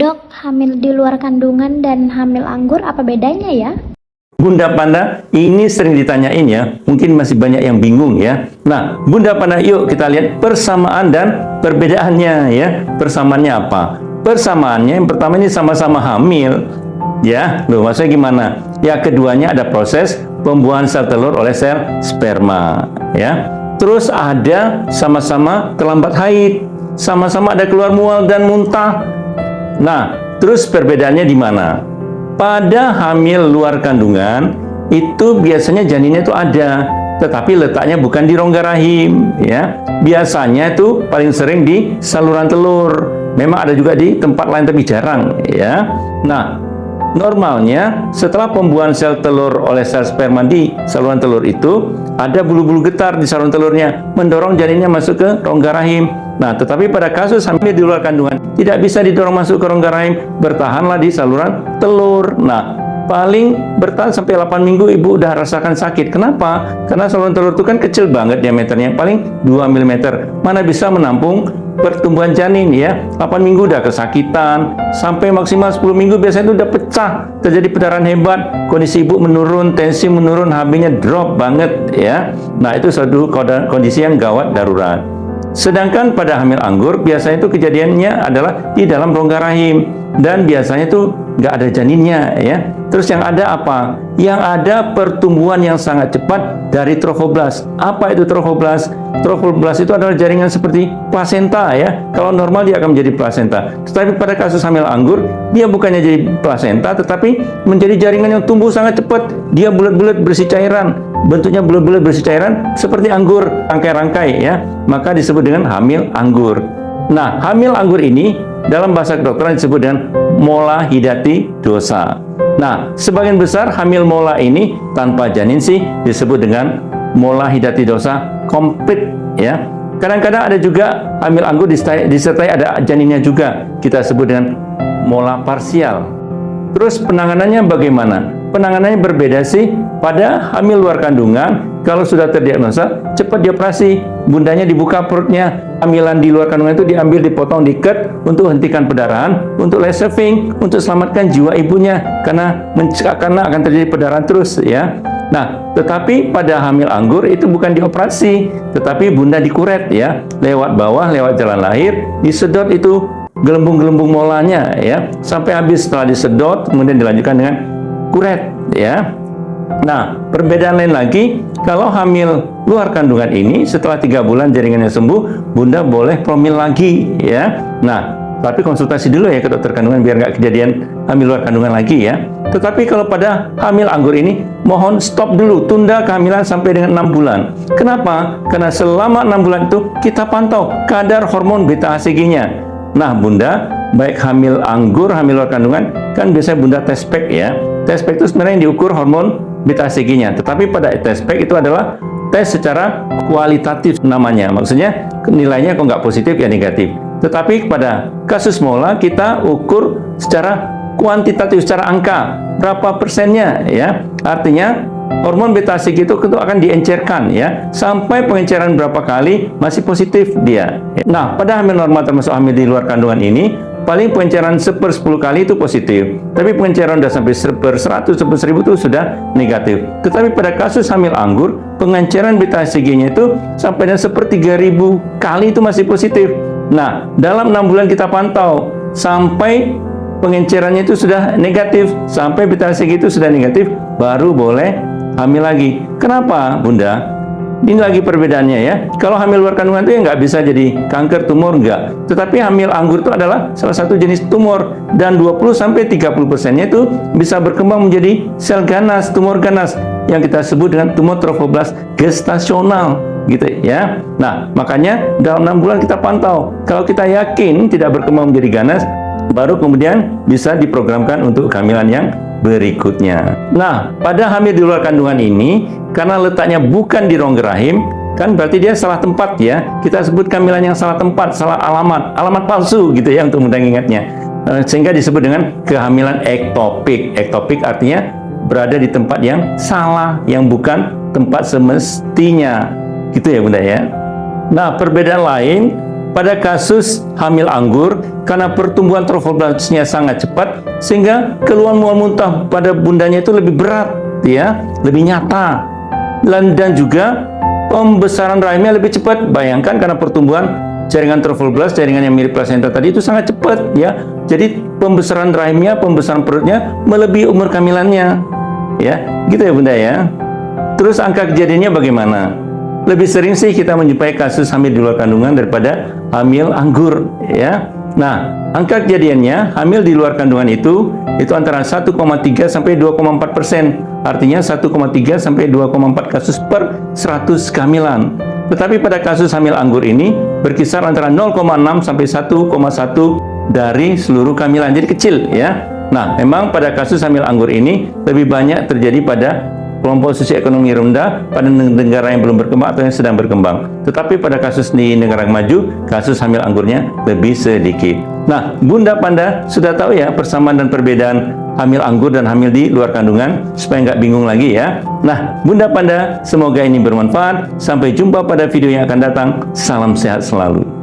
Dok, hamil di luar kandungan dan hamil anggur apa bedanya ya? Bunda Panda, ini sering ditanyain ya, mungkin masih banyak yang bingung ya. Nah, Bunda Panda, yuk kita lihat persamaan dan perbedaannya ya. Persamaannya apa? Persamaannya yang pertama ini sama-sama hamil. Ya, loh maksudnya gimana? Ya, keduanya ada proses pembuahan sel telur oleh sel sperma ya. Terus ada sama-sama terlambat haid, sama-sama ada keluar mual dan muntah. Nah, terus perbedaannya di mana? Pada hamil luar kandungan itu biasanya janinnya itu ada, tetapi letaknya bukan di rongga rahim ya. Biasanya itu paling sering di saluran telur. Memang ada juga di tempat lain tapi jarang ya. Nah, normalnya setelah pembuahan sel telur oleh sel sperma di saluran telur itu ada bulu-bulu getar di saluran telurnya mendorong janinnya masuk ke rongga rahim. Nah, tetapi pada kasus hamil di luar kandungan tidak bisa didorong masuk ke rongga rahim, bertahanlah di saluran telur. Nah, paling bertahan sampai 8 minggu ibu udah rasakan sakit. Kenapa? Karena saluran telur itu kan kecil banget diameternya, paling 2 mm. Mana bisa menampung pertumbuhan janin ya. 8 minggu udah kesakitan, sampai maksimal 10 minggu biasanya itu udah pecah, terjadi perdarahan hebat, kondisi ibu menurun, tensi menurun, HB-nya drop banget ya. Nah, itu suatu kondisi yang gawat darurat. Sedangkan pada hamil anggur biasanya itu kejadiannya adalah di dalam rongga rahim dan biasanya itu nggak ada janinnya ya. Terus yang ada apa? Yang ada pertumbuhan yang sangat cepat dari trofoblast. Apa itu trofoblast? Trofoblast itu adalah jaringan seperti plasenta ya. Kalau normal dia akan menjadi plasenta. Tetapi pada kasus hamil anggur dia bukannya jadi plasenta, tetapi menjadi jaringan yang tumbuh sangat cepat. Dia bulat-bulat bersih cairan. Bentuknya bulat-bulat bersih cairan seperti anggur, rangkai-rangkai ya. Maka disebut dengan hamil anggur. Nah, hamil anggur ini dalam bahasa kedokteran disebut dengan mola hidati dosa. Nah, sebagian besar hamil mola ini tanpa janin sih disebut dengan mola hidati dosa komplit ya. Kadang-kadang ada juga hamil anggur disertai ada janinnya juga. Kita sebut dengan mola parsial. Terus penanganannya bagaimana? Penanganannya berbeda sih. Pada hamil luar kandungan, kalau sudah terdiagnosa, cepat dioperasi. Bundanya dibuka perutnya. Hamilan di luar kandungan itu diambil, dipotong, diikat untuk hentikan perdarahan, untuk life saving, untuk selamatkan jiwa ibunya. Karena akan terjadi perdarahan terus ya. Nah, tetapi pada hamil anggur itu bukan dioperasi, tetapi bunda dikuret ya. Lewat bawah, lewat jalan lahir, disedot itu gelembung-gelembung molanya ya. Sampai habis. Setelah disedot, kemudian dilanjutkan dengan kuret ya. Nah, perbedaan lain lagi, kalau hamil luar kandungan ini setelah 3 bulan jaringannya sembuh, bunda boleh promil lagi ya. Nah, tapi konsultasi dulu ya ke dokter kandungan biar nggak kejadian hamil luar kandungan lagi ya. Tetapi kalau pada hamil anggur ini, mohon stop dulu, tunda kehamilan sampai dengan 6 bulan. Kenapa? Karena selama 6 bulan itu kita pantau kadar hormon beta HCG-nya. Nah, bunda, baik hamil anggur, hamil luar kandungan, kan biasanya bunda tes pack ya. Tes pack itu sebenarnya yang diukur hormon beta HCG-nya. Tetapi pada tes pack itu adalah tes secara kualitatif namanya. Maksudnya nilainya kok nggak positif ya negatif. Tetapi pada kasus mola kita ukur secara kuantitatif, secara angka. Berapa persennya ya. Artinya hormon beta HCG itu akan diencerkan ya. Sampai pengenceran berapa kali masih positif dia. Nah, pada hamil normal termasuk hamil di luar kandungan ini, paling pengenceran 1/10 kali itu positif. Tapi pengenceran sudah sampai 1/100, 1/1000 itu sudah negatif. Tetapi pada kasus hamil anggur, pengenceran beta HCG-nya itu sampai dengan 1/3000 kali itu masih positif. Nah, dalam 6 bulan kita pantau sampai pengencerannya itu sudah negatif, sampai beta HCG itu sudah negatif, baru boleh hamil lagi. Kenapa, bunda? Ini lagi perbedaannya ya. Kalau hamil luar kandungan itu ya nggak bisa jadi kanker, tumor, enggak. Tetapi hamil anggur itu adalah salah satu jenis tumor. Dan 20-30%-nya itu bisa berkembang menjadi sel ganas, tumor ganas. Yang kita sebut dengan tumor trofoblast gestasional. Gitu ya. Nah, makanya dalam 6 bulan kita pantau. Kalau kita yakin tidak berkembang menjadi ganas, baru kemudian bisa diprogramkan untuk kehamilan yang berikutnya. Nah, pada hamil di luar kandungan ini, karena letaknya bukan di rongga rahim, kan berarti dia salah tempat ya. Kita sebut kehamilan yang salah tempat, salah alamat palsu gitu ya untuk mudah ingatnya. Sehingga disebut dengan kehamilan ektopik. Ektopik artinya berada di tempat yang salah, yang bukan tempat semestinya. Gitu ya bunda ya. Nah, perbedaan lain pada kasus hamil anggur, karena pertumbuhan trofoblastnya sangat cepat, sehingga keluhan mual muntah pada bundanya itu lebih berat, ya, lebih nyata. Dan juga pembesaran rahimnya lebih cepat. Bayangkan karena pertumbuhan jaringan trofoblast, jaringan yang mirip plasenta tadi itu sangat cepat, ya. Jadi pembesaran rahimnya, pembesaran perutnya melebihi umur kehamilannya, ya. Gitu ya Bunda ya. Terus angka kejadiannya bagaimana? Lebih sering sih kita menjumpai kasus hamil di luar kandungan daripada hamil anggur, ya. Nah, angka kejadiannya hamil di luar kandungan itu antara 1,3 sampai 2,4%. Artinya 1,3 sampai 2,4 kasus per 100 kehamilan. Tetapi pada kasus hamil anggur ini berkisar antara 0,6 sampai 1,1 dari seluruh kehamilan. Jadi kecil, ya. Nah, memang pada kasus hamil anggur ini lebih banyak terjadi pada kelompok sosioekonomi rendah, pada negara yang belum berkembang atau yang sedang berkembang. Tetapi pada kasus di negara maju, kasus hamil anggurnya lebih sedikit. Nah, Bunda Panda sudah tahu ya persamaan dan perbedaan hamil anggur dan hamil di luar kandungan, supaya nggak bingung lagi ya. Nah, Bunda Panda, semoga ini bermanfaat. Sampai jumpa pada video yang akan datang. Salam sehat selalu.